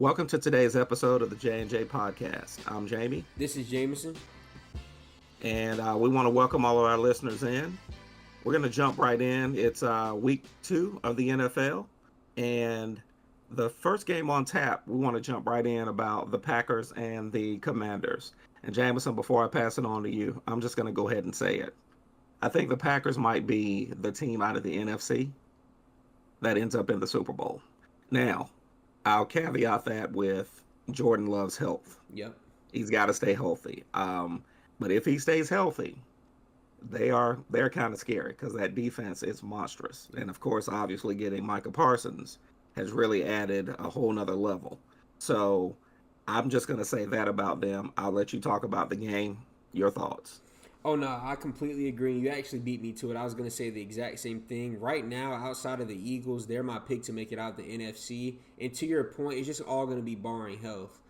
Welcome to today's episode of the J&J Podcast. I'm Jamie, This is Jameson. and we want to welcome all of our listeners in. We're going to jump right in. It's week 2 of the NFL, and the first game on tap, we want to jump right in about the Packers and the Commanders. And Jameson, before I pass it on to you, I'm just going to go ahead and say it. I think the Packers might be the team out of the NFC that ends up in the Super Bowl. Now, I'll caveat that with Jordan Love's health. Yep. He's got to stay healthy. But if he stays healthy, they're kind of scary because that defense is monstrous. And of course, obviously, getting Micah Parsons has really added a whole nother level. So I'm just going to say that about them. I'll let you talk about the game. Your thoughts? Oh, no, I completely agree. You actually beat me to it. I was going to say the exact same thing. Right now, outside of the Eagles, they're my pick to make it out the NFC. And to your point, it's just all going to be barring health.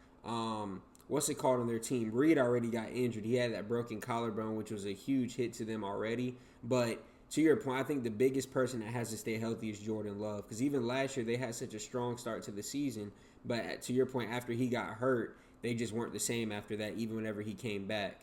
What's it called on their team? Reed already got injured. He had that broken collarbone, which was a huge hit to them already. But to your point, I think the biggest person that has to stay healthy is Jordan Love. Because even last year, they had such a strong start to the season. But to your point, after he got hurt, they just weren't the same after that, even whenever he came back.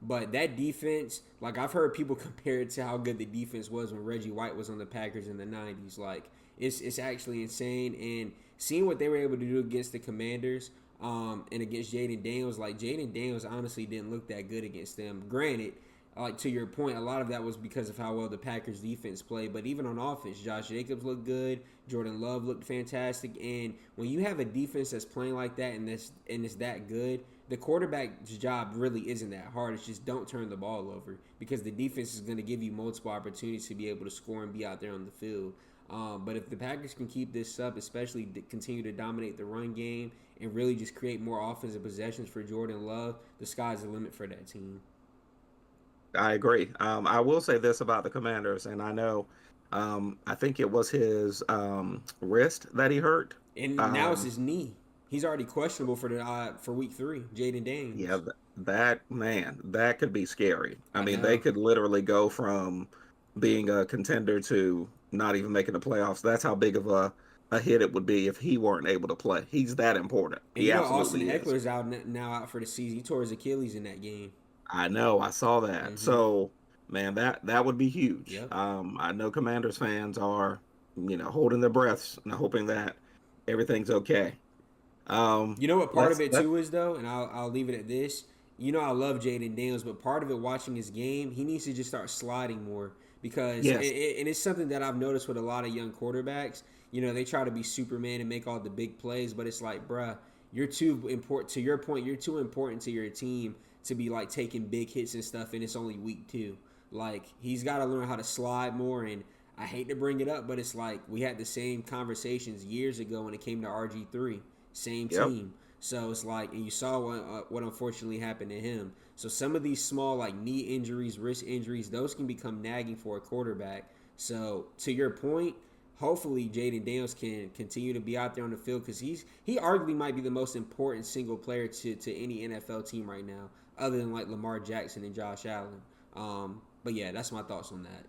But that defense, like I've heard people compare it to how good the defense was when Reggie White was on the Packers in the 90s. Like, it's actually insane. And seeing what they were able to do against the Commanders and against Jaden Daniels, like Jaden Daniels honestly didn't look that good against them. Granted, like to your point, a lot of that was because of how well the Packers defense played. But even on offense, Josh Jacobs looked good. Jordan Love looked fantastic. And when you have a defense that's playing like that and it's that good, the quarterback's job really isn't that hard. It's just don't turn the ball over because the defense is going to give you multiple opportunities to be able to score and be out there on the field. But if the Packers can keep this up, especially continue to dominate the run game and really just create more offensive possessions for Jordan Love, the sky's the limit for that team. I agree. I will say this about the Commanders, and I know, I think it was his wrist that he hurt. And now it's his knee. He's already questionable for week 3, Jaden Daniels. Yeah, that could be scary. I I mean, they know. could literally go from being a contender to not even making the playoffs. That's how big of a hit it would be if he weren't able to play. He's that important. And He Austin absolutely is. Eckler's now out for the season. He tore his Achilles in that game. I know. I saw that. Mm-hmm. So, man, that would be huge. Yep. I know Commanders fans are, holding their breaths and hoping that everything's okay. You know what part Let's of it let too is though, and I'll leave it at this. You know I love Jaden Daniels, but part of it watching his game, he needs to just start sliding more because yes, and it's something that I've noticed with a lot of young quarterbacks. They try to be Superman and make all the big plays, but it's like, bruh, you're too important. To your point, you're too important to your team to be like taking big hits and stuff, and it's only week 2. Like he's got to learn how to slide more. And I hate to bring it up, but it's like we had the same conversations years ago when it came to RG3. Same yep. team. So it's like, and you saw what unfortunately happened to him. So some of these small like knee injuries, wrist injuries, those can become nagging for a quarterback. So to your point, hopefully Jaden Daniels can continue to be out there on the field because he arguably might be the most important single player to any NFL team right now, other than like Lamar Jackson and Josh Allen. But yeah, that's my thoughts on that.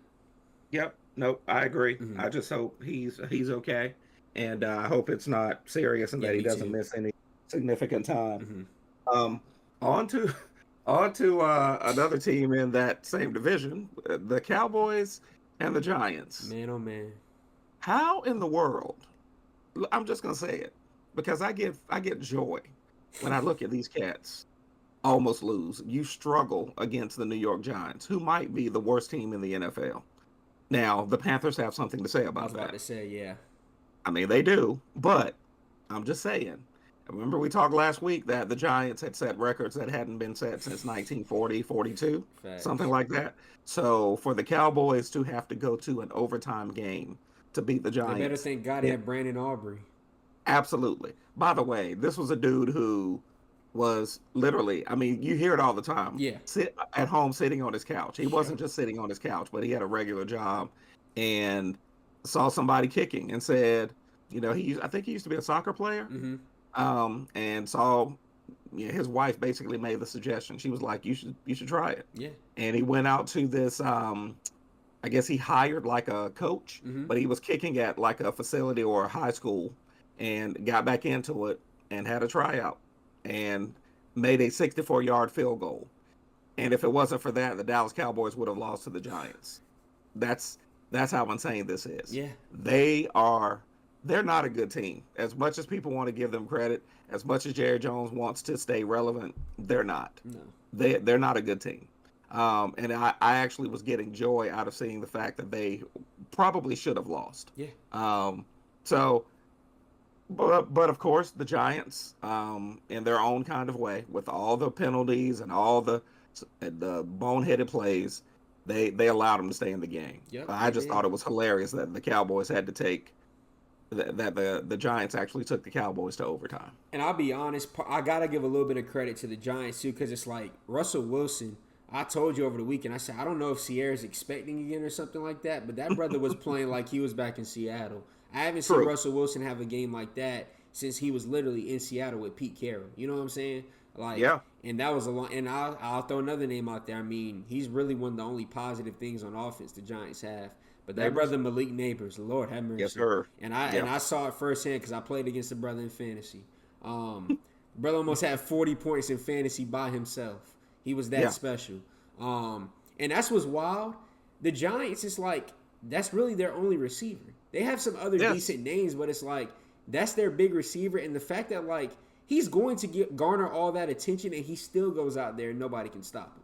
Yep. Nope. I agree. Mm-hmm. I just hope he's okay, and I hope it's not serious and Yeah, that he me doesn't too. miss any significant time. Mm-hmm. Um, on to another team in that same division, the Cowboys and the Giants. Man, oh man. How in the world? I'm just gonna say it because I get joy when I look at these cats almost lose. You struggle against the New York Giants, who might be the worst team in the NFL. Now, the Panthers have something to say I was about about that. to say, yeah. I mean, they do, but I'm just saying. Remember we talked last week that the Giants had set records that hadn't been set since 1940, 42, something Facts. like that. So for the Cowboys to have to go to an overtime game to beat the They better Giants, thank God they it had Brandon Aubrey. absolutely. By the way, this was a dude who was literally, I mean, you hear it all the time. Yeah. Sit at home sitting on his couch. He Yeah. wasn't just sitting on his couch, but he had a regular job and saw somebody kicking and said, I think he used to be a soccer player. Mm-hmm. And saw his wife basically made the suggestion. She was like, you should try it. Yeah. And he went out to this I guess he hired like a coach, Mm-hmm. but he was kicking at like a facility or a high school and got back into it and had a tryout and made a 64-yard field goal. And if it wasn't for that, the Dallas Cowboys would have lost to the Giants. That's that's how insane this is. Yeah. They're not a good team. As much as people want to give them credit, as much as Jerry Jones wants to stay relevant, they're not. No. They're not a good team. And I actually was getting joy out of seeing the fact that they probably should have lost. Yeah. So, but of course the Giants, in their own kind of way, with all the penalties and all the boneheaded plays, they allowed them to stay in the game. Yep, I they just did. thought it was hilarious that the Cowboys had to take that the Giants actually took the Cowboys to overtime. And I'll be honest, I gotta give a little bit of credit to the Giants too, because it's like Russell Wilson. I told you over the weekend, I said I don't know if Sierra's expecting again or something like that, but that brother was playing like he was back in Seattle. I haven't seen True. Russell Wilson have a game like that since he was literally in Seattle with Pete Carroll. You know what I'm saying? Like, Yeah. And that was a long. And I'll throw another name out there. I mean, he's really one of the only positive things on offense the Giants have. But that Neighbors? brother Malik Neighbors, Lord have mercy. Yes, sir. And I Yeah. saw it firsthand because I played against the brother in fantasy. Brother almost had 40 points in fantasy by himself. He was that Yeah. special. And that's what's wild. The Giants is like that's really their only receiver. They have some other Yes. decent names, but it's like that's their big receiver. And the fact that like he's going to garner all that attention, and he still goes out there and nobody can stop him.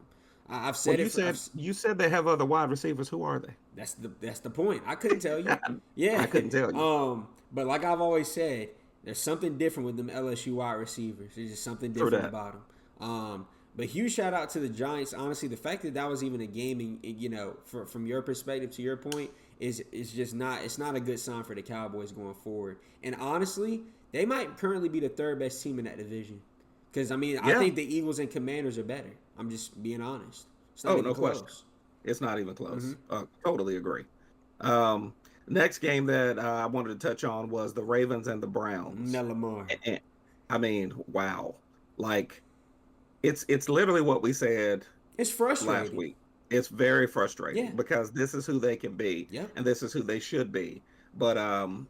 I've said Well, you said they have other wide receivers. Who are they? That's the point. I couldn't tell you. Yeah, I couldn't tell you. But like I've always said, there's something different with them LSU wide receivers. There's just something different that. about them. But huge shout out to the Giants. Honestly, the fact that was even a game, and from your perspective, to your point, is just not. It's not a good sign for the Cowboys going forward. And honestly, they might currently be the third best team in that division. Because I mean, I Yeah. think the Eagles and Commanders are better. I'm just being honest. It's not Oh, even no close. question. It's not even close. Mm-hmm. Totally agree. Next game that I wanted to touch on was the Ravens and the Browns. No Lamar. And, I mean, wow. Like, it's literally what we said It's frustrating. last week. It's very frustrating Yeah. because this is who they can be, Yep. and this is who they should be. But I'm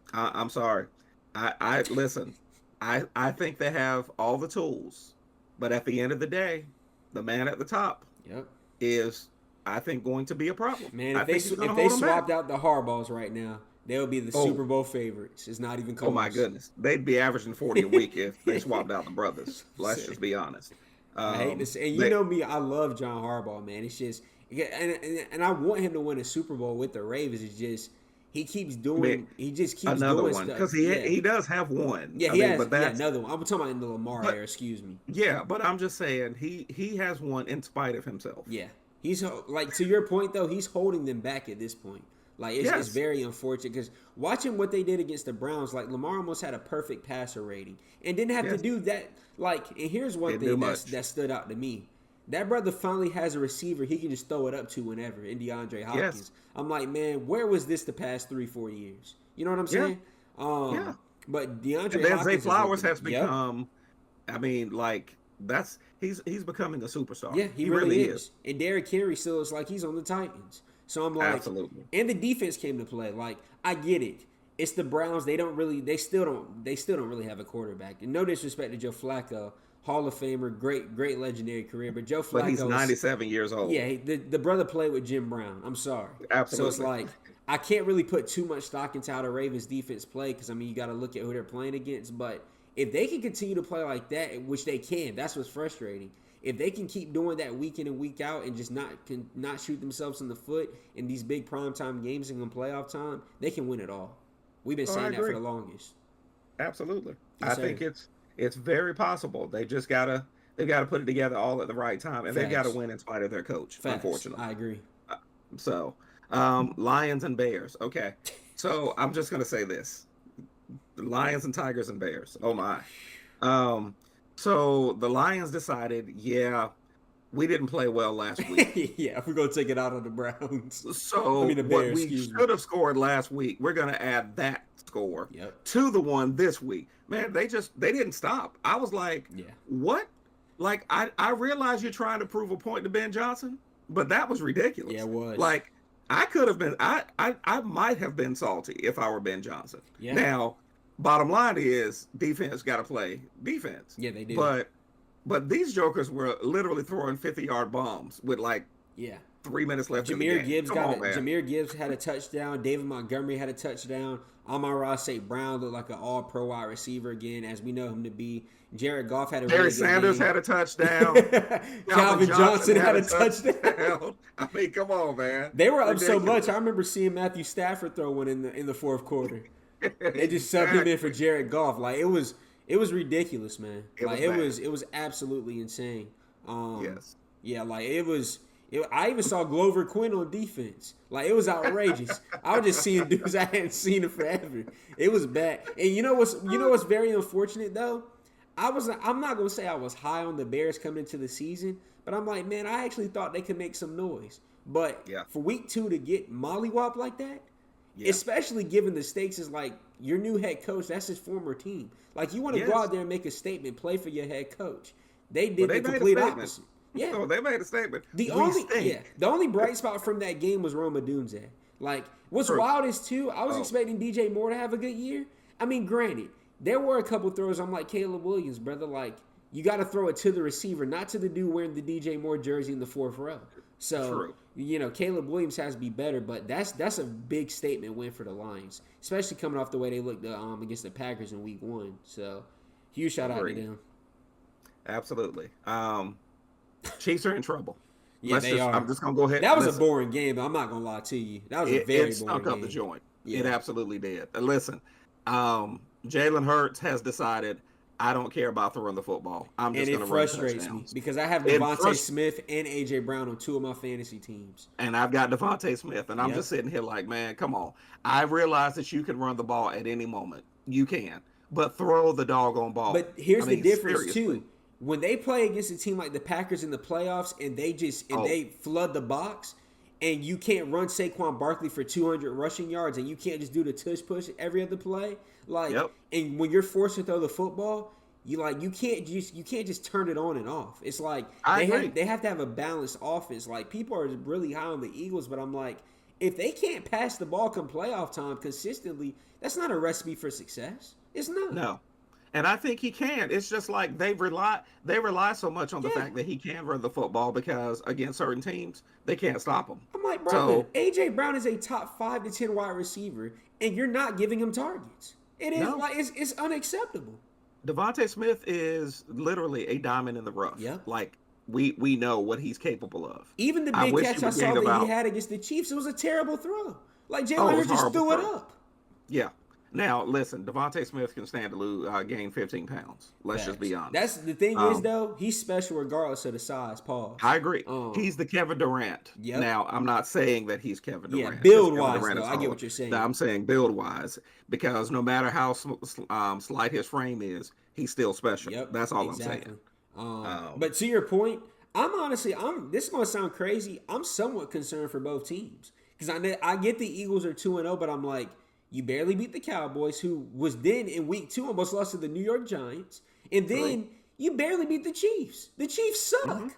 sorry. I listen. I think they have all the tools, but at the end of the day, the man at the top Yep. is, I think, going to be a problem. Man, I if they think he's gonna if they hold 'em swapped back. out the Hardballs right now, they would be the Oh. Super Bowl favorites. It's not even close. Oh my goodness, they'd be averaging 40 a week if they swapped out the brothers. Let's just be honest. I hate this, and you know me, I love John Harbaugh, man. It's just, and I want him to win a Super Bowl with the Ravens. It's just he keeps doing, he just keeps another doing one stuff. because he does have one. Yeah, I he mean, has but that's, another one. I'm talking about in the Lamar But- era. Excuse me. yeah, but I'm just saying he has one in spite of himself. Yeah, he's like to your point though. He's holding them back at this point. Like it's Yes. very unfortunate because watching what they did against the Browns, like Lamar almost had a perfect passer rating and didn't have to Yes. do that. Like, and here's one Didn't do thing much. that stood out to me. That brother finally has a receiver he can just throw it up to whenever in DeAndre Hopkins. Yes. I'm like, man, where was this the past 3-4 years? You know what I'm saying? Yeah. But DeAndre And then Hopkins Zay is Flowers looking- has become. I mean, like he's becoming a superstar. Yeah, he really is. And Derrick Henry still is like he's on the Titans. So I'm like, Absolutely. And the defense came to play. Like I get it. It's the Browns. They still don't really have a quarterback. And no disrespect to Joe Flacco, Hall of Famer, great legendary career. But Joe Flacco, But he's 97 years old. Yeah, the brother played with Jim Brown. I'm sorry. Absolutely. So it's like I can't really put too much stock into how the Ravens defense play because I mean you got to look at who they're playing against. But if they can continue to play like that, which they can, that's what's frustrating. If they can keep doing that week in and week out and just not shoot themselves in the foot in these big primetime games and in playoff time, they can win it all. We've been saying that for agree. the longest. Absolutely. Yes, I sir. think it's very possible. They've got to put it together all at the right time, and they've got to Facts. win in spite of their coach. Facts. Unfortunately. I agree. So, Lions and Bears. Okay. So I'm just gonna say this: the Lions and Tigers and Bears. Oh my. So the Lions decided, yeah, we didn't play well last week. Yeah, we're gonna take it out on the Browns. So I mean, the what Bears, we excuse me. should have scored last week, we're gonna add that score Yep. to the one this week. Man, they didn't stop. I was like, Yeah. what? Like I realize you're trying to prove a point to Ben Johnson, but that was ridiculous. Yeah, it was. Like I could have been I might have been salty if I were Ben Johnson. Yeah. Now, bottom line is defense got to play defense. Yeah, they do. But these jokers were literally throwing 50-yard bombs with like Yeah. 3 minutes left in the game. Jahmyr Gibbs had a touchdown. David Montgomery had a touchdown. Amon-Ra St. Brown looked like an all-pro wide receiver again, as we know him to be. Jared Goff had a Barry really Sanders good game. had a touchdown. Calvin Johnson had a touchdown. I mean, come on, man. They were up so much. I remember seeing Matthew Stafford throw one in the fourth quarter. They just subbed him in for Jared Goff. Like it was ridiculous, man. It was absolutely insane. Yes. Yeah, like it was. I even saw Glover Quinn on defense. Like it was outrageous. I was just seeing dudes I hadn't seen in forever. It was bad. And you know what's very unfortunate though? I'm not gonna say I was high on the Bears coming into the season, but I'm like, man, I actually thought they could make some noise. But for week 2 to get mollywopped like that, especially given the stakes is like your new head coach, that's his former team. Like you want to go out there and make a statement, play for your head coach. They did the complete opposite. Yeah, so they made a statement. The only bright spot from that game was Roma Dunze. Like, what's wild is too, I was expecting DJ Moore to have a good year. I mean, granted, there were a couple throws I'm like, Caleb Williams, brother, like, you got to throw it to the receiver, not to the dude wearing the DJ Moore jersey in the 4th row. So, Caleb Williams has to be better, but that's a big statement win for the Lions, especially coming off the way they looked against the Packers in week 1. So, huge shout out to them. Absolutely. Chiefs are in trouble. Yeah, they are. I'm just going to go ahead. That was a boring game, though. I'm not going to lie to you. That was a very boring game. It stunk up the joint. Yeah. It absolutely did. Listen, Jalen Hurts has decided, I don't care about throwing the football. I'm just going to run touchdowns. And it frustrates me because I have Devontae Smith and A.J. Brown on 2 of my fantasy teams. And I've got Devontae Smith, and I'm just sitting here like, man, come on. I realize that you can run the ball at any moment. You can. But throw the doggone ball. But here's the difference, too. When they play against a team like the Packers in the playoffs and they flood the box and you can't run Saquon Barkley for 200 rushing yards and you can't just do the tush push every other play, and when you're forced to throw the football, you can't just turn it on and off. It's like they have to have a balanced offense. Like people are really high on the Eagles, but I'm like, if they can't pass the ball come playoff time consistently, that's not a recipe for success. It's not. No. And I think he can. It's just like they rely so much on the fact that he can run the football because against certain teams, they can't stop him. I'm like, bro, A.J. Brown is a top 5 to 10 wide receiver, and you're not giving him targets. It is it's unacceptable. Devontae Smith is literally a diamond in the rough. Yeah. Like we know what he's capable of. Even the big catch I saw that he had against the Chiefs, it was a terrible throw. Like Jalen Hurts just threw it up. Yeah. Now, listen, Devontae Smith can stand to gain 15 pounds. Let's just be honest. That's the thing is, though, he's special regardless of the size, Paul. I agree. He's the Kevin Durant. Yep. Now, I'm not saying that he's Kevin Durant. Yeah, build-wise, though, I get what you're saying. I'm saying build-wise because no matter how slight his frame is, he's still special. Yep, that's all I'm saying. But to your point, this is going to sound crazy. I'm somewhat concerned for both teams because I get the Eagles are 2-0, but I'm like, you barely beat the Cowboys, who was then in week 2 almost lost to the New York Giants. And then you barely beat the Chiefs. The Chiefs suck. Mm-hmm.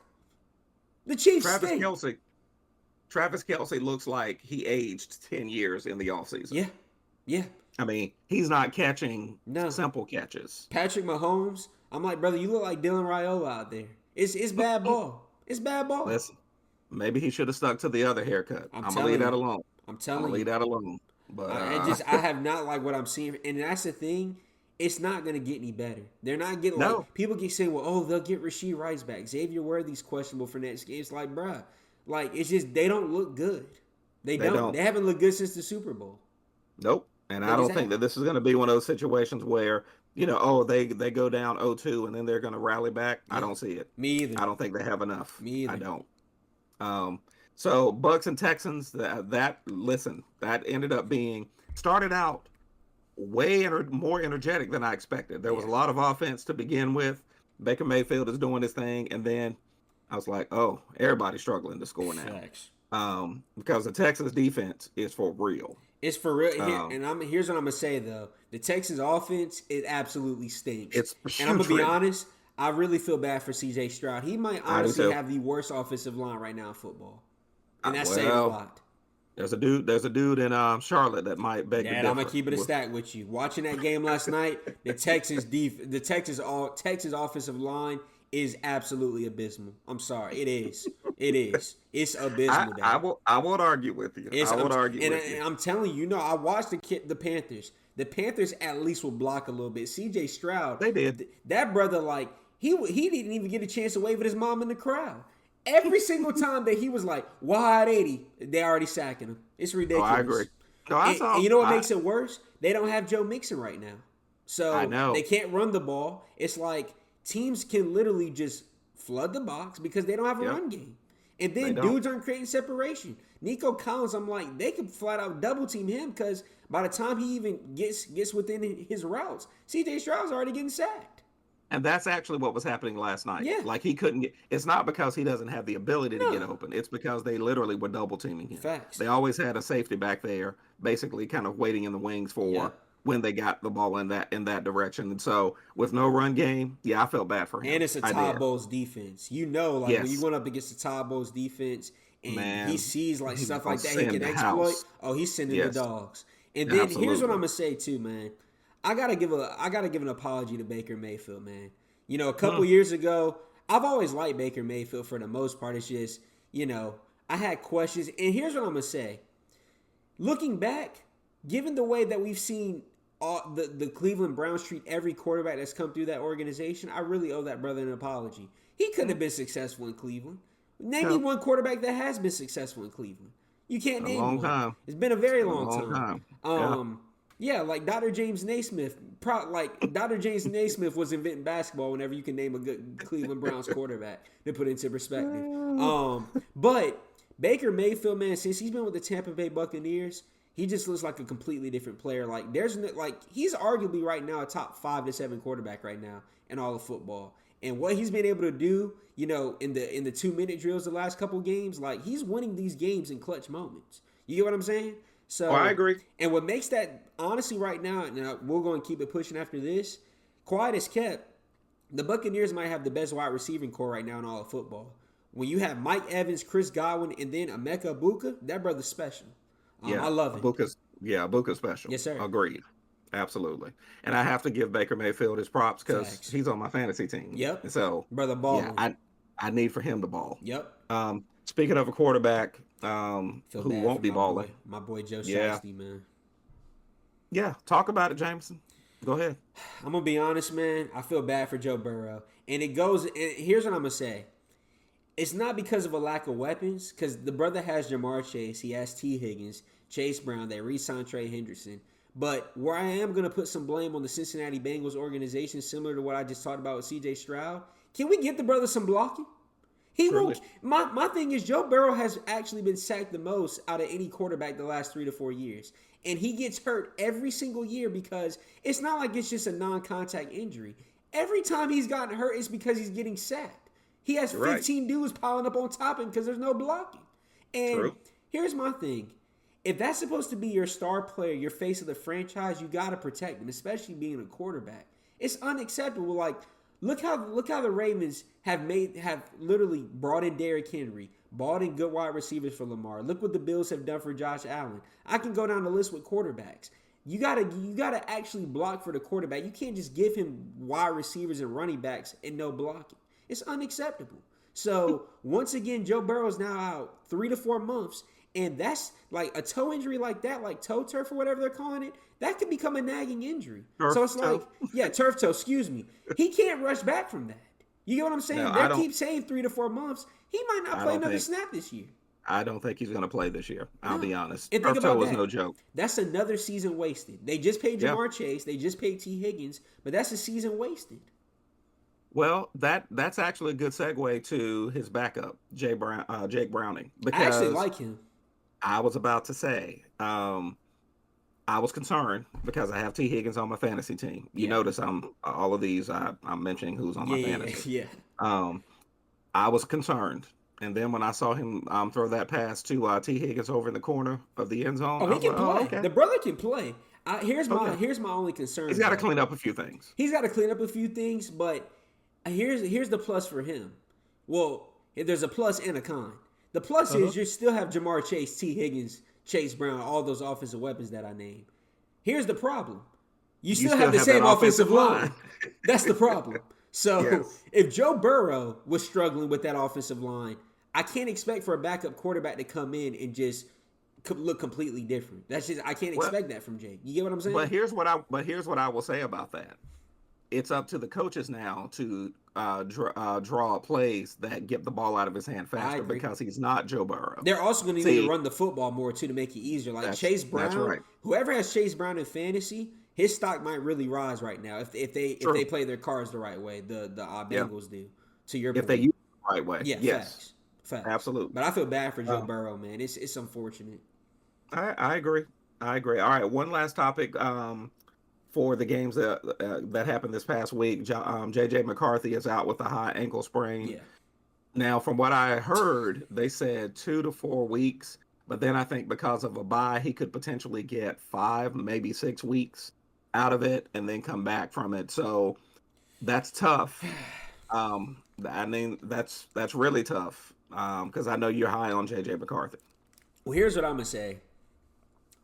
The Chiefs stink. Travis Kelce looks like he aged 10 years in the offseason. Yeah. I mean, he's not catching simple catches. Patrick Mahomes, I'm like, brother, you look like Dylan Raiola out there. It's bad ball. It's bad ball. Listen, maybe he should have stuck to the other haircut. I'm going to leave that alone. I'm telling you. Leave that alone. But I have not liked what I'm seeing, and that's the thing. It's not going to get any better. They're not getting people keep saying, well, they'll get Rashee Rice back. Xavier Worthy's questionable for next game. It's like, bruh, like it's just they don't look good. They don't. They haven't looked good since the Super Bowl. Nope. And I don't think that this is going to be one of those situations where they go down 0-2 and then they're going to rally back. Yeah. I don't see it. Me either. I don't think they have enough. Me either. I don't. So Bucks and Texans, that ended up started out way more energetic than I expected. There was a lot of offense to begin with. Baker Mayfield is doing his thing, and then I was like, oh, everybody's struggling to score now. Facts. Because the Texans defense is for real. It's for real. Here's what I'm gonna say though: the Texans offense, it absolutely stinks. And I'm gonna be honest. I really feel bad for C.J. Stroud. He might honestly have the worst offensive line right now in football. And that's saying a lot. There's a dude in Charlotte that might beg to Dad, I'm gonna differ. keep it a stack with you. Watching that game last night, the Texas offensive line is absolutely abysmal. I'm sorry, it is. It is. It's I, abysmal, I Dad. will I won't argue with you. It's I won't argue and, with you. and I'm telling you, I watched the Panthers. The Panthers at least will block a little bit. C.J. Stroud, They did. that brother, like he didn't even get a chance to wave at his mom in the crowd. Every single time that he was like wide 80, they already sacking him. It's Oh, I agree. ridiculous. No, I And, saw. and you know what makes it worse? They don't have Joe Mixon right now. I So know. they can't run the ball. It's like teams can literally just flood the box because they don't have a Yep. run game. And They then don't. dudes aren't creating separation. Nico Collins, I'm like, they could flat out double team him because by the time he even gets within his routes, CJ Stroud's already getting sacked. And that's actually what was happening last night. Yeah. Like he couldn't get. It's not because he doesn't have the ability to get No. open. It's because they literally were double teaming him. Facts. They always had a safety back there, basically kind of waiting in the wings for Yep. when they got the ball in that direction. And so with no run game, yeah, I felt bad for him. And it's a I Todd did. Bowles defense. Like when you Yes. went up against the Todd Bowles defense and Man, he sees like he's stuff gonna like that he send can the exploit. house. Oh, he's sending Yes. the dogs. And then here's what Absolutely. I'm gonna say too, man. I gotta give an apology to Baker Mayfield, man. A couple years ago, I've always liked Baker Mayfield for the most part. It's just, I had questions. And here's what I'm gonna say. Looking back, given the way that we've seen the Cleveland Browns treat every quarterback that's come through that organization, I really owe that brother an apology. He couldn't have been successful in Cleveland. Name me No. one quarterback that has been successful in Cleveland. You can't A name long one. time. It's been a very A long long time. time. Yeah, like Dr. James Naismith. Dr. James Naismith was inventing basketball whenever you can name a good Cleveland Browns quarterback to put into perspective. But Baker Mayfield, man, since he's been with the Tampa Bay Buccaneers, he just looks like a completely different player. Like he's arguably right now a top 5 to 7 quarterback right now in all of football. And what he's been able to do, in the 2-minute drills the last couple games, like he's winning these games in clutch moments. You get what I'm saying? So Oh, I agree. And what makes that honestly right now, and we're going to keep it pushing after this, quiet as kept, the Buccaneers might have the best wide receiving core right now in all of football. When you have Mike Evans, Chris Godwin, and then Emeka Ibuka, that brother's special. Yeah, I love it. Ibuka's special. Yes, sir. Agreed. Absolutely. And I have to give Baker Mayfield his props because Facts. he's on my fantasy team. Yep. So Brother balling. yeah, I need for him to ball. Yep. Speaking of a quarterback Feel who bad won't for be my balling. boy, my boy Joe Yeah. Shasty, man. Yeah, talk about it, Jameson. Go ahead. I'm gonna be honest, man. I feel bad for Joe Burrow, and here's what I'm gonna say. It's not because of a lack of weapons, because the brother has Jamar Chase, he has T. Higgins, Chase Brown, they re-signed Trey Hendrickson. But where I am gonna put some blame on the Cincinnati Bengals organization, similar to what I just talked about with C.J. Stroud, can we get the brother some blocking? He Truly. won't. My thing is Joe Burrow has actually been sacked the most out of any quarterback the last 3 to 4 years. And he gets hurt every single year because it's not like it's just a non-contact injury. Every time he's gotten hurt, it's because he's getting sacked. He has Right. 15 dudes piling up on top of him because there's no blocking. And True. here's my thing. If that's supposed to be your star player, your face of the franchise, you got to protect him, especially being a quarterback. It's unacceptable. Like, look how the Ravens have literally brought in Derrick Henry, bought in good wide receivers for Lamar. Look what the Bills have done for Josh Allen. I can go down the list with quarterbacks. You gotta actually block for the quarterback. You can't just give him wide receivers and running backs and no blocking. It's unacceptable. So once again, Joe Burrow is now out 3 to 4 months, and that's like a toe injury like that, like toe turf or whatever they're calling it. That could become a nagging injury. Turf so it's toe. like, turf toe. Excuse me. He can't rush back from that. You get what I'm saying? No, I They don't- keep saying 3 to 4 months. He might not I play don't another think- snap this year. I don't think he's going to play this year. I'll No. be honest. And think Turf toe about was that. no joke. That's another season wasted. They just paid Yeah. Jamar Chase. They just paid T. Higgins. But that's a season wasted. Well, that's actually a good segue to his backup, Jake Browning, I actually because like him. I was about to say, I was concerned because I have T. Higgins on my fantasy team. You Yeah. notice I'm mentioning who's on my Yeah, fantasy. yeah. I was concerned, and then when I saw him throw that pass to T. Higgins over in the corner of the end zone, Oh, I he was can like, play. okay. The brother can play. Here's Okay. my only concern. He's got to though. clean up a few things. He's got to clean up a few things, but here's the plus for him. Well, there's a plus and a con. The plus is you still have Jamar Chase, T. Higgins, Chase Brown, all those offensive weapons that I named. Here's the problem. You You still have the that same offensive line. line. That's the problem. So Yes. if Joe Burrow was struggling with that offensive line, I can't expect for a backup quarterback to come in and just look completely different. That's just I can't Well, expect that from Jake. You get what I'm saying? here's what I will say about that. It's up to the coaches now to draw plays that get the ball out of his hand I faster agree. because he's not Joe Burrow. They're also going to need to See, run the football more too to make it easier. Like Chase that's Brown, right. whoever has Chase Brown in fantasy, his stock might really rise right now if they True. play their cards the right way. The Yeah. Bengals do. To your If they point, use it the right way. yeah, Yes. facts. Absolutely. But I feel bad for Joe Uh, Burrow, man. It's unfortunate. I agree. I agree. All right. One last topic. For the games that happened this past week, JJ McCarthy is out with a high ankle sprain. Yeah, Now, from what I heard, they said 2 to 4 weeks, but then I think because of a bye, he could potentially get 5, maybe 6 weeks out of it and then come back from it. So that's tough. I mean, that's really tough because I know you're high on JJ McCarthy. well, here's what I'm gonna say.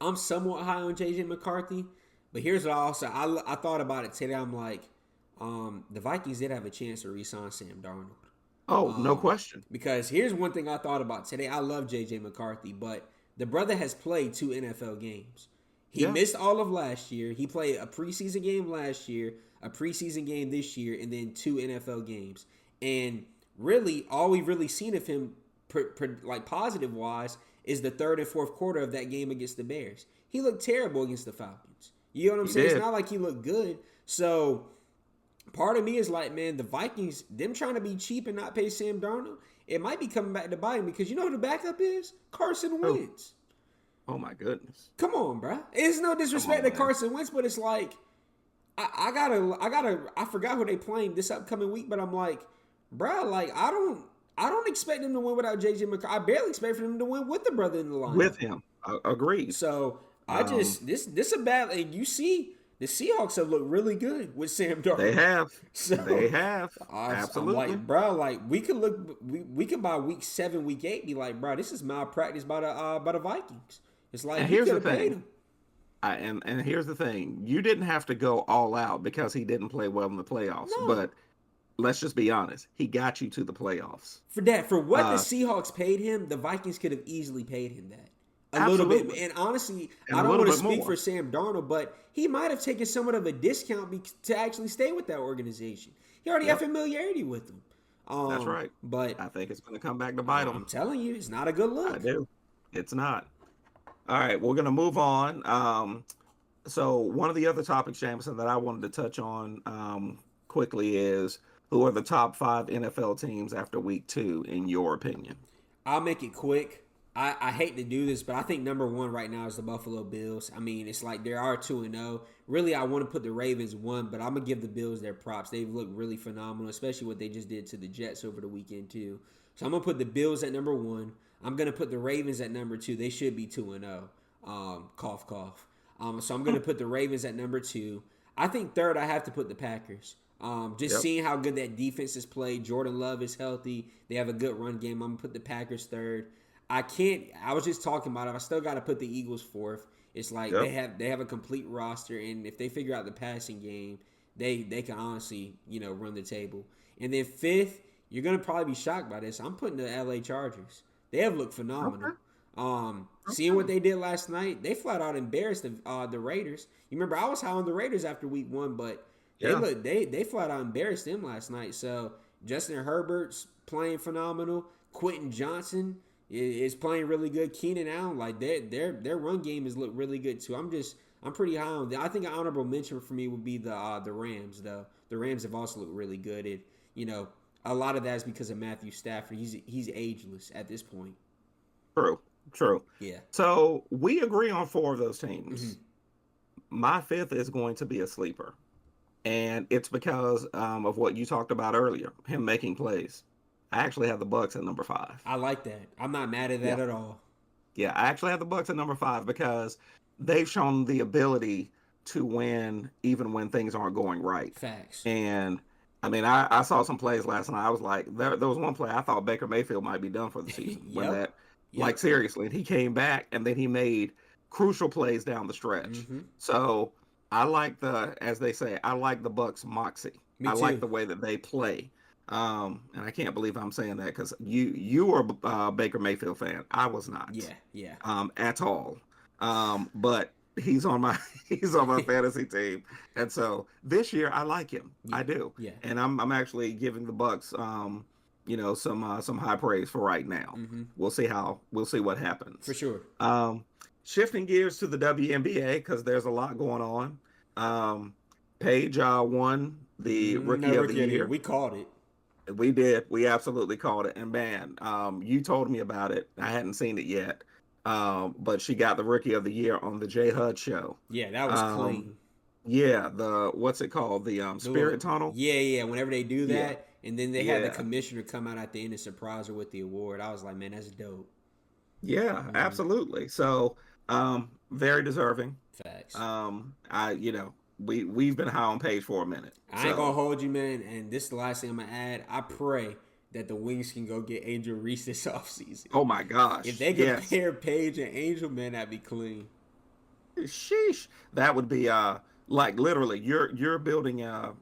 I'm somewhat high on JJ McCarthy, but here's what I thought about it today. I'm like, the Vikings did have a chance to re-sign Sam Darnold. Oh, no question. Because here's one thing I thought about today. I love JJ McCarthy, but the brother has played 2 NFL games. He Yeah. missed all of last year. He played a preseason game last year, a preseason game this year, and then 2 NFL games. And really, all we've really seen of him, like positive wise, is the third and fourth quarter of that game against the Bears. He looked terrible against the Falcons. You know what I'm saying? did. It's not like he looked good. So part of me is like, man, the Vikings, them trying to be cheap and not pay Sam Darnold, it might be coming back to bite him because you know who the backup is? Carson Oh. Wentz. Oh my goodness. Come on, bro. It's no disrespect to man. Carson Wentz, but it's like I forgot who they playing this upcoming week, but I'm like, bro, like I don't expect them to win without JJ McCarthy. I barely expect for them to win with the brother in the line. With him. Agreed. So I just this a bad. And you see, the Seahawks have looked really good with Sam Darnold. They have. So, They have. I'm Absolutely. like, bro, like we could look, we could by week 7, week 8, be like, bro, this is malpractice by the Vikings. It's like And you here's could the have paid thing. him. And here's the thing. You didn't have to go all out because he didn't play well in the playoffs. No. But let's just be honest. He got you to the playoffs. For what the Seahawks paid him, the Vikings could have easily paid him that. A little bit. And honestly, And I a don't little want to bit speak more. for Sam Darnold, but he might have taken somewhat of a discount to actually stay with that organization. He already had familiarity with them. That's right. But I think it's going to come back to bite I'm him. telling you, it's not a good look. I do. It's not. All right, we're going to move on. So one of the other topics, Jameson, that I wanted to touch on quickly is who are the top 5 NFL teams after week 2, in your opinion? I'll make it quick. I hate to do this, but I think number 1 right now is the Buffalo Bills. I mean, it's like they are 2-0. Really, I want to put the Ravens 1, but I'm going to give the Bills their props. They've looked really phenomenal, especially what they just did to the Jets over the weekend, too. So I'm going to put the Bills at number 1. I'm going to put the Ravens at number 2. They should be 2-0. Cough, cough. So I'm going to put the Ravens at number 2. I think third, I have to put the Packers. Seeing how good that defense has played. Jordan Love is healthy. They have a good run game. I'm going to put the Packers third. I was just talking about it. I still got to put the Eagles 4th. It's like they have a complete roster, and if they figure out the passing game, they can honestly, run the table. And then 5th, you're going to probably be shocked by this. I'm putting the LA Chargers. They have looked phenomenal. Seeing what they did last night, they flat out embarrassed the Raiders. You remember I was high on the Raiders after week 1, but they flat out embarrassed them last night. So Justin Herbert's playing phenomenal. Quentin Johnson is playing really good. Keenan Allen, like their run game has looked really good too. I'm pretty high on them. I think an honorable mention for me would be the Rams though. The Rams have also looked really good. A lot of that is because of Matthew Stafford. He's ageless at this point. True. Yeah. So we agree on 4 of those teams. Mm-hmm. My 5th is going to be a sleeper, and it's because of what you talked about earlier, him making plays. I actually have the Bucks at number 5. I like that. I'm not mad at that at all. Yeah, I actually have the Bucks at number 5 because they've shown the ability to win even when things aren't going right. Facts. And I mean, I saw some plays last night. I was like, there was one play I thought Baker Mayfield might be done for the season. Yep. Like Yep. seriously, and he came back and then he made crucial plays down the stretch. Mm-hmm. So I like as they say, I like the Bucks' moxie. Me I like too. the way that they play. And I can't believe I'm saying that because you were a Baker Mayfield fan. I was not, Yeah. Yeah. at all. But he's on my he's on my fantasy team, and so this year I like him. Yeah. I do, Yeah. and I'm actually giving the Bucks, some high praise for right now. Mm-hmm. We'll see what For happens. sure. Um, Shifting gears to the WNBA because there's a lot going on. Paige won the No Rookie of the rookie of the year. Year. We called it. We did. We absolutely called it. And man, you told me about it. I hadn't seen it yet. But she got the Rookie of the Year on the J Hud show. Yeah, that was Um, clean. yeah, the what's it called? The The Spirit Tunnel. yeah, yeah. Whenever they do Yeah, that, and then they had the yeah, commissioner come out at the end and surprise her with the award, I was like, man, that's dope. yeah, Hmm. absolutely. So, very deserving. Facts. We've been high on Paige for a minute. I ain't gonna So, hold you, man. And this is the last thing I'm gonna add. I pray that the Wings can go get Angel Reese this offseason. oh my If gosh, they could yes. pair Paige and Angel, man, that'd be clean. Sheesh. That would be like literally you're building a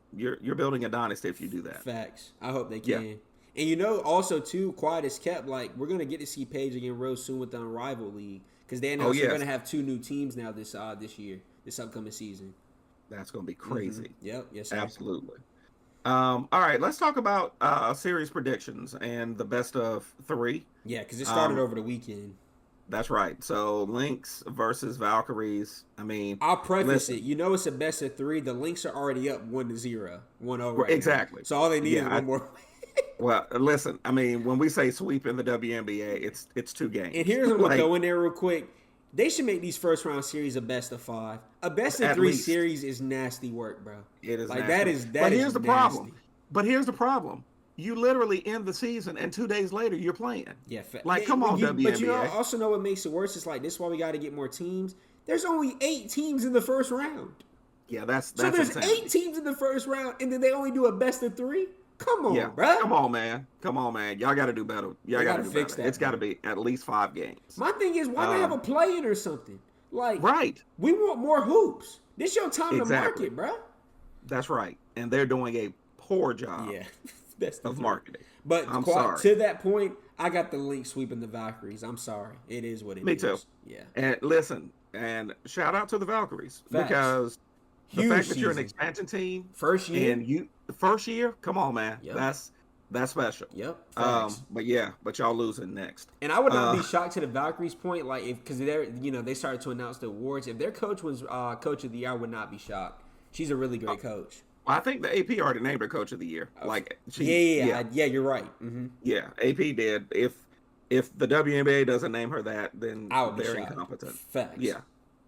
dynasty if you do that. Facts. I hope they Yeah. can. And also too, quiet as kept. Like we're gonna get to see Paige again real soon with the Unrivaled League because they Oh announced they're yes. gonna have two new teams now this year, this upcoming season. That's gonna be Mm-hmm. crazy. Yep. Yes, sir. Absolutely. All right, let's talk about series predictions and the best of three. Yeah, because it started Um, over the weekend. that's right. So Lynx versus Valkyries. I mean, I'll preface it. listen, You know it's a best of three. The Lynx are already up 1-0, 1-0 right now. exactly. So all they need is Yeah. one more. Well, listen. I mean, when we say sweep in the WNBA, it's two And games. here's what I'm gonna Like throw in there real quick. They should make these first round series a best of five. A best of at three least. series is nasty work, bro. It is Like nasty. that But is here's the problem. nasty. You literally end the season, and 2 days later you're playing. Yeah, Like, come on, but you know, WNBA. also know what makes it worse is like this is why we got to get more teams. There's only 8 teams in the first round, Yeah, that's so there's insanity. 8 teams in the first round, and then they only do a best of 3. Come Yeah, on, bro. come on, man. Come on, man. Y'all got to do better. Y'all They got got to to do fix better. It's that, got to bro. be at least 5 games. My thing is, why not have a Um, play-in or something? Like, right. we want more hoops. This your time to Exactly. market, bro. That's right. And they're doing a poor job Yeah, best of of 3. marketing. But I'm sorry. to that point, I got the Lynx sweeping the Valkyries. I'm sorry. It is what it is. Me too. Yeah. And listen, and shout out to the Valkyries Facts. because the Huge fact that you're an season. expansion team First year. and you the first year, come on, man. Yep. That's special. Yep. Facts. But y'all losing next. And I would not be Uh, shocked to the Valkyries' point, like if because they started to announce the awards. If their coach was coach of the year, I would not be shocked. She's a really great coach. I think the AP already named her coach of the year. Like Yeah, you're right. yeah, AP did. If the WNBA doesn't name her that, then I would be they're shocked. incompetent. Facts. Yeah,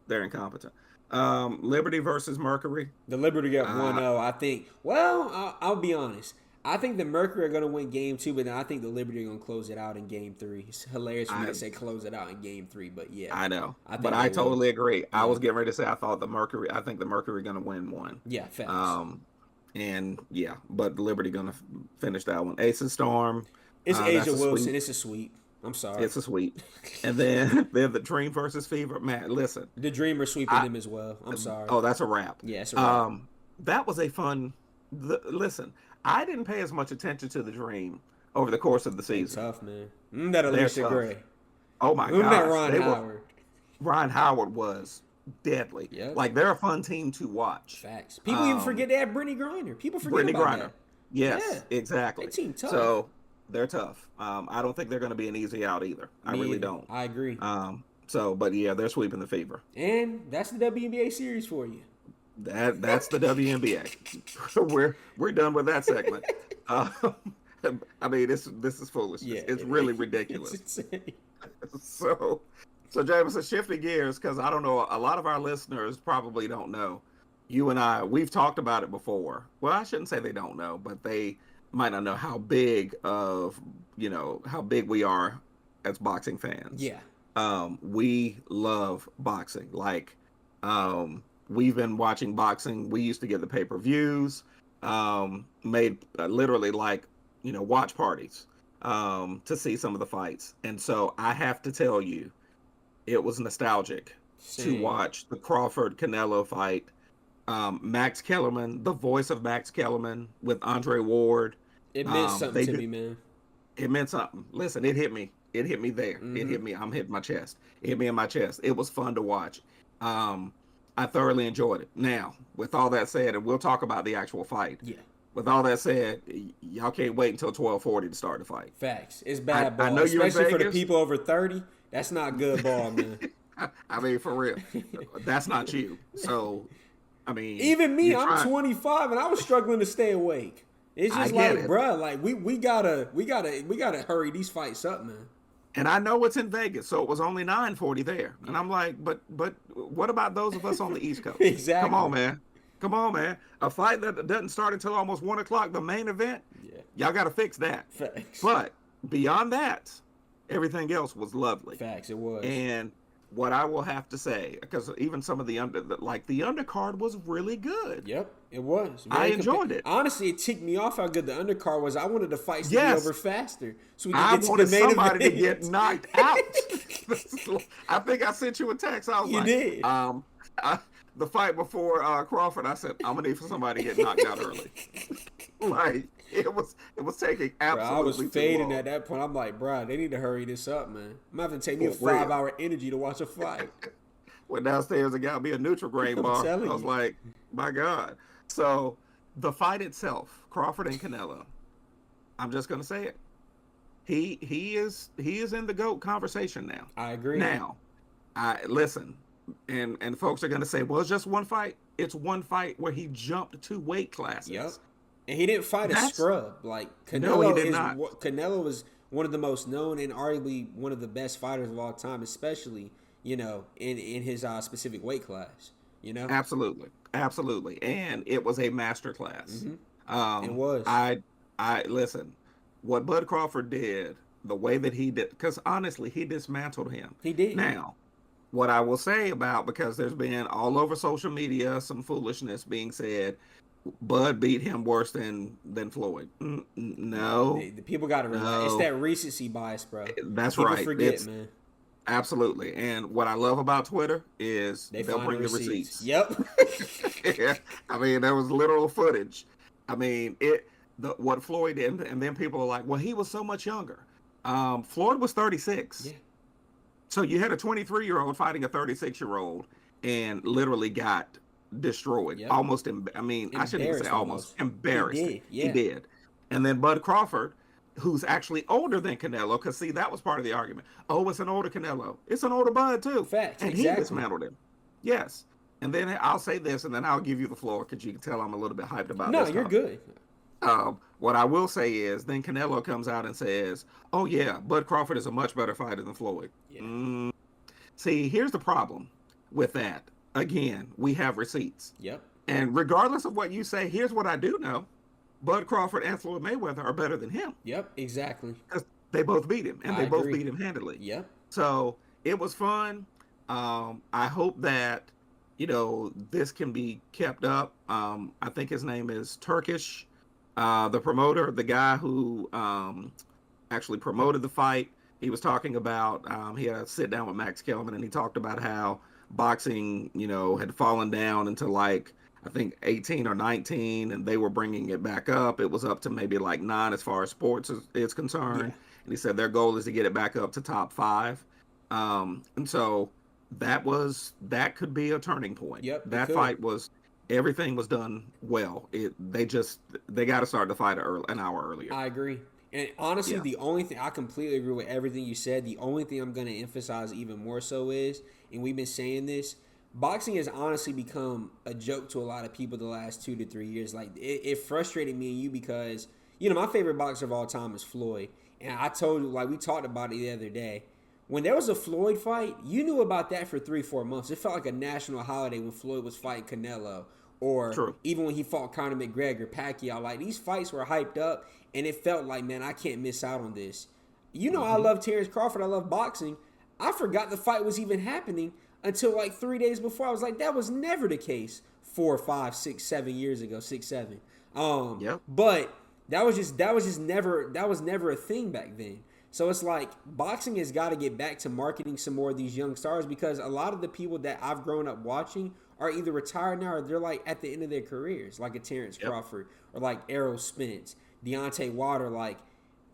they're incompetent. Liberty versus Mercury. The Liberty got Uh, 1-0. I think. Well, I'll be honest. I think the Mercury are going to win game 2, but then I think the Liberty are going to close it out in game 3. It's hilarious for me to say close it out in game 3, but yeah. I know, think but they I will. totally agree. I Yeah. was getting ready to say I think the Mercury going to win one. Yeah, facts. And yeah, but the Liberty going to finish that one. Ace and Storm. It's That's Asia a Wilson. sweep. It's a sweep. I'm sorry. It's a sweep. And then the Dream versus Fever. Man, listen. The Dreamer sweeping them as well. I'm sorry. Oh, that's a wrap. Yeah, it's a wrap. That was a fun. Listen, I didn't pay as much attention to the Dream over the course of the They season. tough, man. That They're Alicia tough. Gray. Oh my That gosh, Ron they were. Howard. Ryan Howard was deadly. Yep. Like they're a fun team to watch. Facts. People even forget they have Brittany Griner. People forget Brittany about Griner. that. Yes, Yeah. exactly. They team tough. So they're tough. I don't think they're going to be an easy out either. I Me really either. don't. I agree. But yeah, they're sweeping the Fever. And that's the WNBA series for you. That's the WNBA. we're done with that segment. I mean, this is foolishness. Yeah, It's really It's ridiculous. insane. So Jameson, shifting gears because I don't know. A lot of our listeners probably don't know. You and I, we've talked about it before. Well, I shouldn't say they don't know, but they might not know how big we are as boxing fans. Yeah. We love boxing. Like, we've been watching boxing. We used to get the pay-per-views, made literally like, watch parties. to see some of the fights. And so I have to tell you, it was nostalgic to Same. watch the Crawford Canelo fight. Max Kellerman, the voice of Max Kellerman with Andre Ward, It meant something they to did me, man. it meant something. Listen, it hit me. It hit me there. It Mm-hmm. hit me. I'm hitting my chest. It hit me in my chest. It was fun to watch. Um, I thoroughly enjoyed it. Now, with all that said, and we'll talk about the actual fight. Yeah. With all that said, y'all can't wait until 12:40 to start the fight. Facts. It's I, bad I ball, know you're in especially for the Vegas. people over 30. That's not good ball, man. I mean, for real, that's not you. So, I mean, Even me, you I'm try. 25 and I was struggling to stay awake. It's I just get like, it. bruh, like we gotta hurry these fights up, man. And I know it's in Vegas, so it was only 9:40 there. And Yeah. I'm like, but what about those of us on the East Coast? Come on, Exactly. man. Come on, man. A fight that doesn't start until almost 1 o'clock, the main event, Yeah. y'all got to fix that. Facts. But beyond that, everything else was lovely. Facts. It was. And what I will have to say, because even some of the the undercard was really good. Yep, it was. I enjoyed it. Honestly, it ticked me off how good the undercard was. I wanted the fights to be Yes, over faster so we could I get to the wanted main somebody to get event. knocked out. I think I sent you a text. I was You like, did. I, the fight before Crawford, I said I'm gonna need for somebody to get knocked out early. Like it was taking Bro, I was absolutely too fading long. at that point. I'm like, bro, they need to hurry this up, man. I'm gonna have to take me a For real. 5-hour energy to watch a fight. Went downstairs and got me a neutral grain I'm bar. telling I was you. like, my God. So the fight itself, Crawford and Canelo, I'm just gonna say it. He is in the GOAT conversation now. I agree. Now, I listen, and folks are gonna say, well, it's just one fight. It's one fight where he jumped 2 weight classes. Yep. And he didn't fight a That's scrub. Like no, he Canelo did is not. Canelo is one of the most known and arguably one of the best fighters of all time, especially in his specific weight class. You know, Absolutely, absolutely, and it was a master class. it was. I listen. What Bud Crawford did, the way that he did, because honestly, he dismantled him. He did. Now, what I will say about, because there's been all over social media some foolishness being said, Bud beat him worse than Floyd. No, The people got to realize it's no, that recency bias, bro. that's People right. forget, It's man. absolutely. And what I love about Twitter is They they'll find bring the the receipts. receipts. Yep. Yeah, I mean, there was literal footage. I mean, what Floyd did, and then people are like, well, he was so much younger. Floyd was 36. Yeah. So you had a 23-year-old fighting a 36-year-old and literally got destroyed. Yep. Almost, I mean, I shouldn't even say Embarrassed almost, almost. embarrassed. He did. He Yeah. did. And then Bud Crawford, who's actually older than Canelo, because see, that was part of the argument. Oh, it's an older Canelo. It's an older Bud, too. Facts. And he Exactly. dismantled him. Yes. And then I'll say this, and then I'll give you the floor, because you can tell I'm a little bit hyped about No, this you're topic. good. What I will say is, then Canelo comes out and says, "Oh yeah, Bud Crawford is a much better fighter than Floyd." Yeah. See, here's the problem with that. Again, we have receipts, Yep. and regardless of what you say, here's what I do know: Bud Crawford and Floyd Mayweather are better than him Yep. Exactly. because they both beat him, and I they both agree. beat him handily. Yep. So it was fun. I hope that this can be kept up. I think his name is Turkish. The promoter, the guy who actually promoted the fight, he was talking about, he had a sit down with Max Kellerman, and he talked about how boxing, had fallen down into like, I think 18 or 19, and they were bringing it back up. It was up to maybe like 9 as far as sports is concerned. Yeah. And he said their goal is to get it back up to top 5. And so that could be a turning point. Yep, it That could. fight was, everything was done well. They got to start the fight an hour earlier. I agree. And honestly, Yeah. the only thing I completely agree with everything you said. The only thing I'm going to emphasize even more so is, and we've been saying this, boxing has honestly become a joke to a lot of people the last 2 to 3 years. Like it frustrated me and you because my favorite boxer of all time is Floyd, and I told you, like we talked about it the other day. When there was a Floyd fight, you knew about that for 3-4 months. It felt like a national holiday when Floyd was fighting Canelo, or True. even when he fought Conor McGregor, Pacquiao. Like these fights were hyped up, and it felt like, man, I can't miss out on this. I love Terrence Crawford. I love boxing. I forgot the fight was even happening until like 3 days before. I was like, that was never the case 4, 5, 6, 7 years ago. 6, 7. Yep. But That was never a thing back then. So it's like boxing has got to get back to marketing some more of these young stars because a lot of the people that I've grown up watching are either retired now or they're like at the end of their careers, like a Terrence Yep. Crawford or like Errol Spence, Deontay Wilder. Like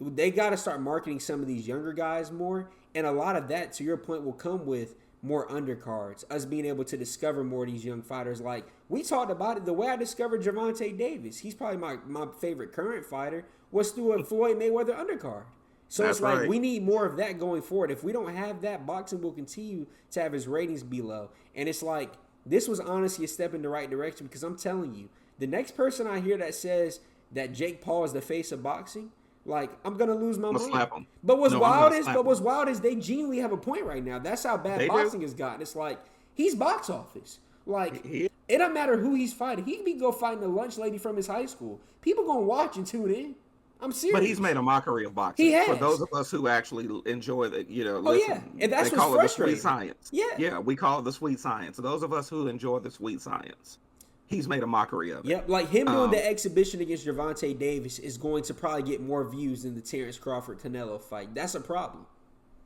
they got to start marketing some of these younger guys more, and a lot of that, to your point, will come with more undercards, us being able to discover more of these young fighters. Like we talked about it, the way I discovered Gervonta Davis, he's probably my favorite current fighter, was through a Floyd Mayweather undercard. So That's it's like right. we need more of that going forward. If we don't have that, boxing will continue to have its ratings be low. And it's like this was honestly a step in the right direction because I'm telling you, the next person I hear that says that Jake Paul is the face of boxing, like I'm gonna lose my I'm gonna mind. slap him. But No, I'm gonna slap him. what's wild is they genuinely have a point right now. That's how bad They do. boxing has gotten. It's like he's box office. Like He- it don't matter who he's fighting. He could be go fighting the lunch lady from his high school. People gonna watch and tune in. I'm serious. But he's made a mockery of boxing. He has. For those of us who actually enjoy the, Oh, listen, yeah. And that's they what's call it the sweet frustrating. science. Yeah. Yeah, we call it the sweet science. Those of us who enjoy the sweet science, he's made a mockery of it. Yep, like him doing Um, the exhibition against Gervonta Davis is going to probably get more views than the Terrence Crawford Canelo fight. That's a problem.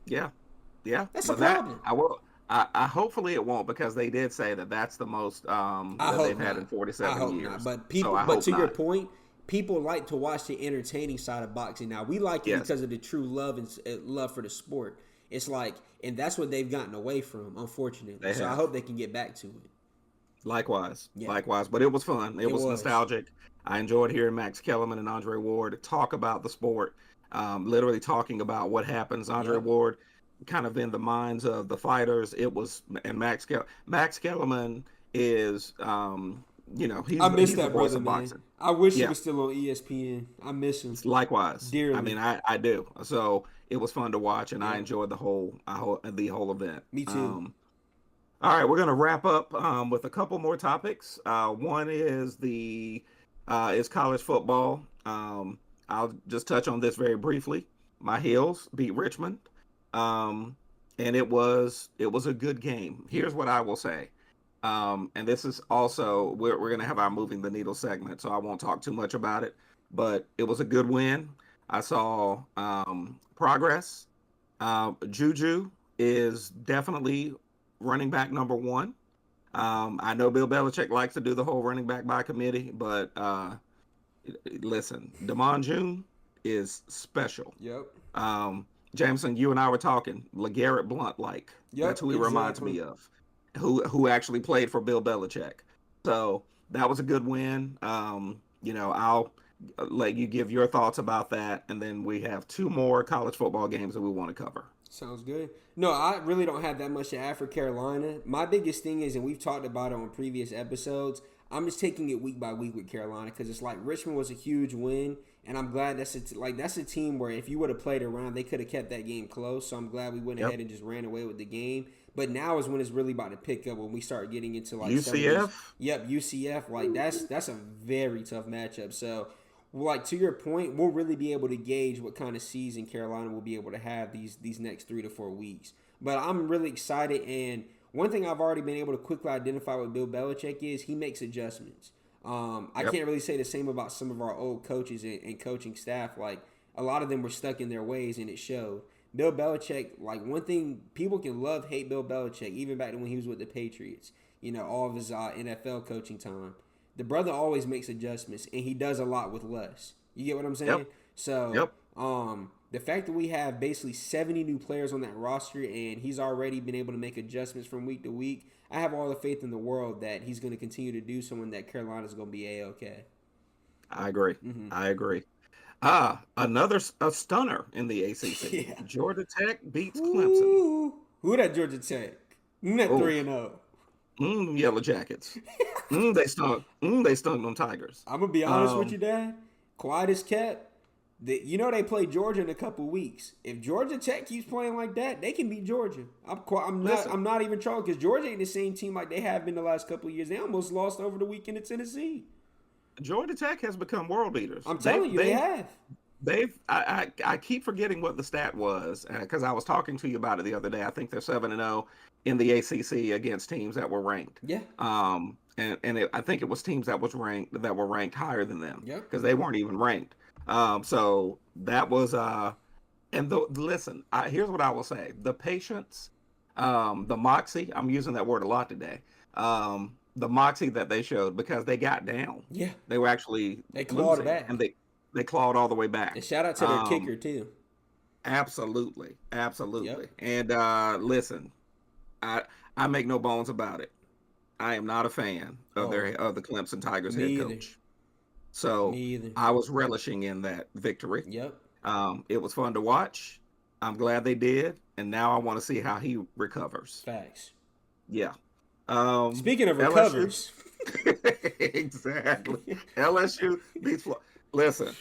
Yeah, yeah. That's a But that- problem. I will. I hopefully it won't because they did say that that's the most I that hope they've had not. in 47 I hope years. not. But So people, I but hope to your not. point, people like to watch the entertaining side of boxing. Now we like it Yes. because of the true love and love for the sport. It's like, and that's what they've gotten away from, unfortunately. They So I have. hope they can get back to it. Likewise, Yeah. likewise. But it was fun. It was was. nostalgic. I enjoyed hearing Max Kellerman and Andre Ward talk about the sport, literally talking about what happens. Andre Yep. Ward, kind of in the minds of the fighters. It was, and Max Kellerman is, he's I miss he's the that voice brother, of man. boxing. I wish he Yeah. was still on ESPN. I miss him Likewise, dearly. I mean, I do. So it was fun to watch, and I Yeah. enjoyed the whole event. Me too. All right, we're going to wrap up with a couple more topics. One is is college football. I'll just touch on this very briefly. My Heels beat Richmond, and it was a good game. Here's what I will say, and this is also we're going to have our moving the needle segment, so I won't talk too much about it. But it was a good win. I saw progress. Juju is definitely running back number one. I know Bill Belichick likes to do the whole running back by committee, but listen, Damon June is special. Yep. Jameson, you and I were talking LeGarrette Blunt like. Yep, That's who he reminds exactly. me of. Who actually played for Bill Belichick. So that was a good win. I'll let you give your thoughts about that, and then we have two more college football games that we want to cover. Sounds good. No, I really don't have that much to add for Carolina. My biggest thing is, and we've talked about it on previous episodes, I'm just taking it week by week with Carolina because it's like Richmond was a huge win, and I'm glad that's a team where if you would have played around, they could have kept that game close. So I'm glad we went ahead and just ran away with the game. But now is when it's really about to pick up when we start getting into like some of UCF? these- Yep, UCF. Like that's a very tough matchup. So like to your point, we'll really be able to gauge what kind of season Carolina will be able to have these next 3 to 4 weeks. But I'm really excited, and one thing I've already been able to quickly identify with Bill Belichick is he makes adjustments. I can't really say the same about some of our old coaches and coaching staff. Like a lot of them were stuck in their ways, and it showed. Bill Belichick, like one thing people can love, hate Bill Belichick, even back when he was with the Patriots. All of his NFL coaching time. The brother always makes adjustments, and he does a lot with less. You get what I'm saying? Yep. So, Yep. The fact that we have basically 70 new players on that roster, and he's already been able to make adjustments from week to week, I have all the faith in the world that he's going to continue to do so, and that Carolina's going to be A-okay. I agree. Mhm. I agree. Another stunner in the ACC. Yeah. Georgia Tech beats Clemson. Ooh, who that Georgia Tech? That Oof. 3-0. Yellow Jackets. They stung. They stung them Tigers. I'm gonna be honest with you, Dad. Quiet as kept. They play Georgia in a couple weeks. If Georgia Tech keeps playing like that, they can beat Georgia. I'm not even trolling because Georgia ain't the same team like they have been the last couple of years. They almost lost over the weekend to Tennessee. Georgia Tech has become world beaters. I'm telling you, they have. I keep forgetting what the stat was because I was talking to you about it the other day. I think they're 7-0 in the ACC against teams that were ranked. Yeah. I think it was teams that were ranked higher than them. Yep. Because they weren't even ranked. So that was listen, here's what I will say: the patience, the moxie. I'm using that word a lot today. The moxie that they showed because they got down. Yeah, They were actually they clawed losing, and back. they clawed all the way back. And shout out to their Um, kicker too. absolutely, Yep. absolutely. And listen, I I make no bones about it. I am not a fan Oh, of the Clemson Tigers me head either. coach. Me So either. I was relishing in that victory. Yep. It was fun to watch. I'm glad they did, and now I want to see how he recovers. Facts. Yeah. Speaking of LSU. recovers, Exactly. LSU beats Florida. Listen,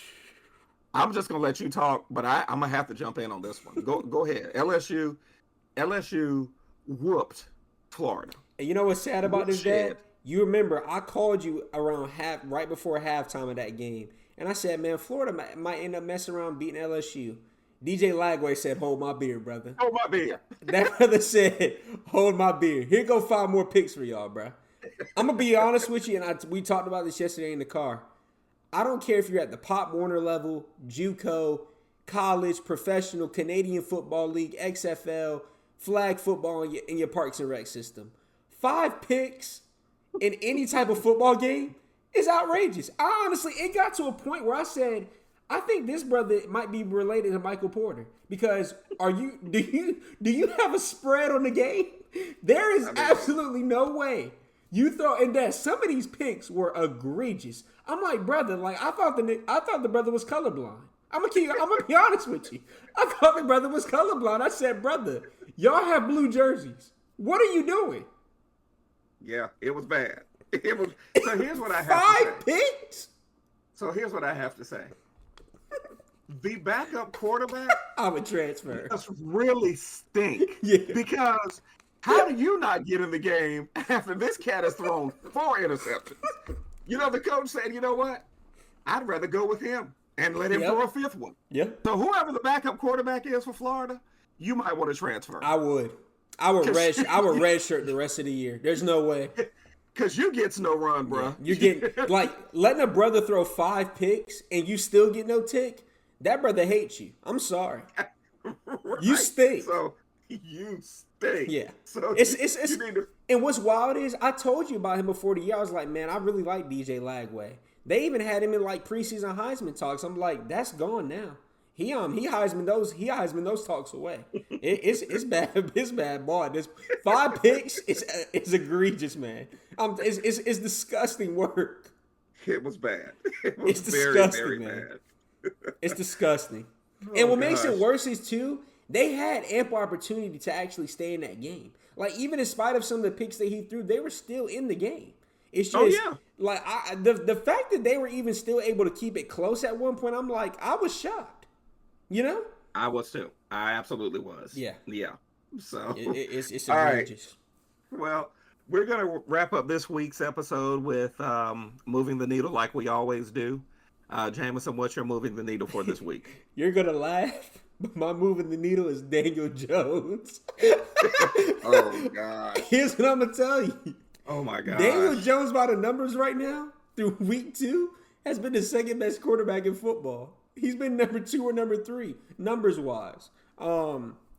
I'm just gonna let you talk, but I'm gonna have to jump in on this one. Go ahead. LSU whooped Florida. and you know what's sad about this, Dad? Woodshed. You remember I called you around right before halftime of that game, and I said, "Man, Florida might end up messing around beating LSU." DJ Lagway said, "Hold my beer, brother." Oh my beer. That brother said, "Hold my beer." Here go 5 more picks for y'all, bro. I'm gonna be honest with you, and we talked about this yesterday in the car. I don't care if you're at the Pop Warner level, JUCO, college, professional, Canadian Football League, XFL, flag football in your Parks and Rec system. 5 picks in any type of football game is outrageous. I honestly, it got to a point where I said, I think this brother might be related to Michael Porter because do you have a spread on the game? There is absolutely no way. You thought, and that some of these picks were egregious. I'm like, brother, like I thought the brother was colorblind. I'm gonna be honest with you. I thought the brother was colorblind. I said, brother, y'all have blue jerseys. What are you doing? Yeah, it was bad. It was. So here's what I have to Five say. picks? So here's what I have to say. The backup quarterback I'm a transfer. just really stink. Yeah. Because how do you not get in the game after this cat has thrown 4 interceptions? You know, the coach said, you know what? I'd rather go with him and let him Yep. throw a 5th one. Yep. So whoever the backup quarterback is for Florida, you might want to transfer. I would redshirt the rest of the year. There's no way. Because you gets no run, bro. You're getting like letting a brother throw 5 picks and you still get no tick. That brother hates you. I'm sorry. Right. You stink. So you stink. Yeah. So It's you need to. and what's wild is I told you about him before the year. I was like, man, I really like DJ Lagway. They even had him in like preseason Heisman talks. I'm like, that's gone now. He Heisman those talks away. It's bad. It's bad boy. This 5 picks is egregious, man. It's disgusting work. It was bad. It was It's very, disgusting, very man. bad. It's disgusting. Oh, And what makes it gosh. worse is too, they had ample opportunity to actually stay in that game. Like even in spite of some of the picks that he threw, they were still in the game. It's just Oh, yeah. like the fact that they were even still able to keep it close at one point, I'm like, I was shocked. You know? I was too. I absolutely was. Yeah. Yeah. So It's All right. egregious. Well, we're gonna wrap up this week's episode with moving the needle like we always do. Jameson, what's your moving the needle for this week? You're gonna laugh, but my moving the needle is Daniel Jones. Oh God. Here's what I'm gonna tell you. Oh my God. Daniel Jones, by the numbers right now, through week 2, has been the second best quarterback in football. He's been number 2 or number 3, numbers wise.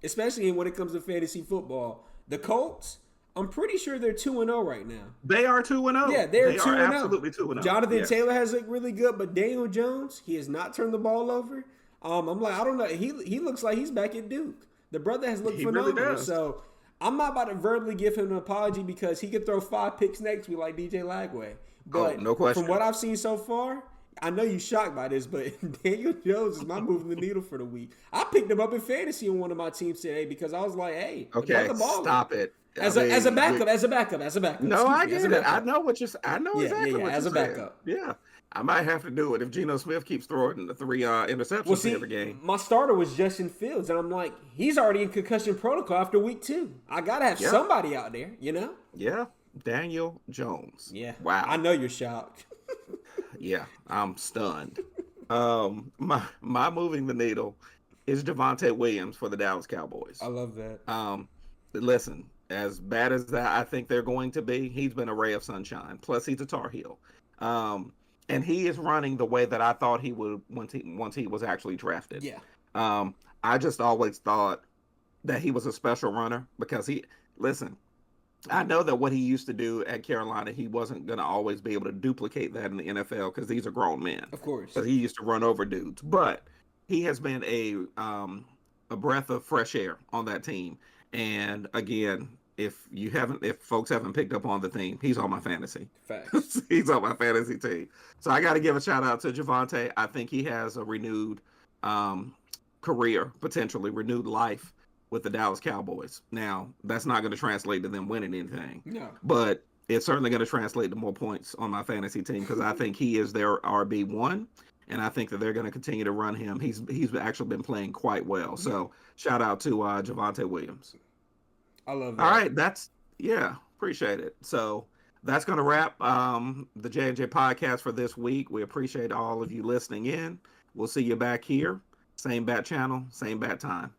Especially when it comes to fantasy football. The Colts, I'm pretty sure they're 2-0 right now. They are 2-0. Yeah, they're They 2-0. are absolutely 2-0. Jonathan Yes. Taylor has looked really good, but Daniel Jones, he has not turned the ball over. I'm like, I don't know. He looks like he's back at Duke. The brother has looked He really phenomenal. does. So I'm not about to verbally give him an apology because he could throw 5 picks next week like DJ Lagway. But no question. from what I've seen so far, I know you're shocked by this, but Daniel Jones is my moving the needle for the week. I picked him up in fantasy on one of my teams today because I was like, hey, the Okay, brother balling. stop it. As I a mean, backup. No, Excuse I me, as get a it. I backup. know what you're. I know Yeah, exactly what as you're a saying. backup. Yeah, I might have to do it if Geno Smith keeps throwing the 3 interceptions Well, see, every game. my starter was Justin Fields, and I'm like, he's already in concussion protocol after week 2. I gotta have Yeah. somebody out there, you know? Yeah, Daniel Jones. Yeah. Wow. I know you're shocked. Yeah, I'm stunned. My moving the needle is Javonte Williams for the Dallas Cowboys. I love that. Listen, as bad as that I think they're going to be, he's been a ray of sunshine. Plus, he's a Tar Heel. and he is running the way that I thought he would once he was actually drafted. Yeah. Um, I just always thought that he was a special runner because listen. I know that what he used to do at Carolina, he wasn't going to always be able to duplicate that in the NFL because these are grown men. Of course. But he used to run over dudes. But he has been a breath of fresh air on that team. And again, if folks haven't picked up on the theme, he's on my fantasy. Facts. He's on my fantasy team. So I got to give a shout out to Javonte. I think he has a renewed um, career, potentially renewed life with the Dallas Cowboys. Now, that's not going to translate to them winning anything. No. But it's certainly going to translate to more points on my fantasy team because I think he is their RB1, and I think that they're going to continue to run him. He's actually been playing quite well. So shout out to Javonte Williams. I love that. All right, appreciate it. So that's going to wrap the J&J podcast for this week. We appreciate all of you listening in. We'll see you back here. Same bat channel, same bat time.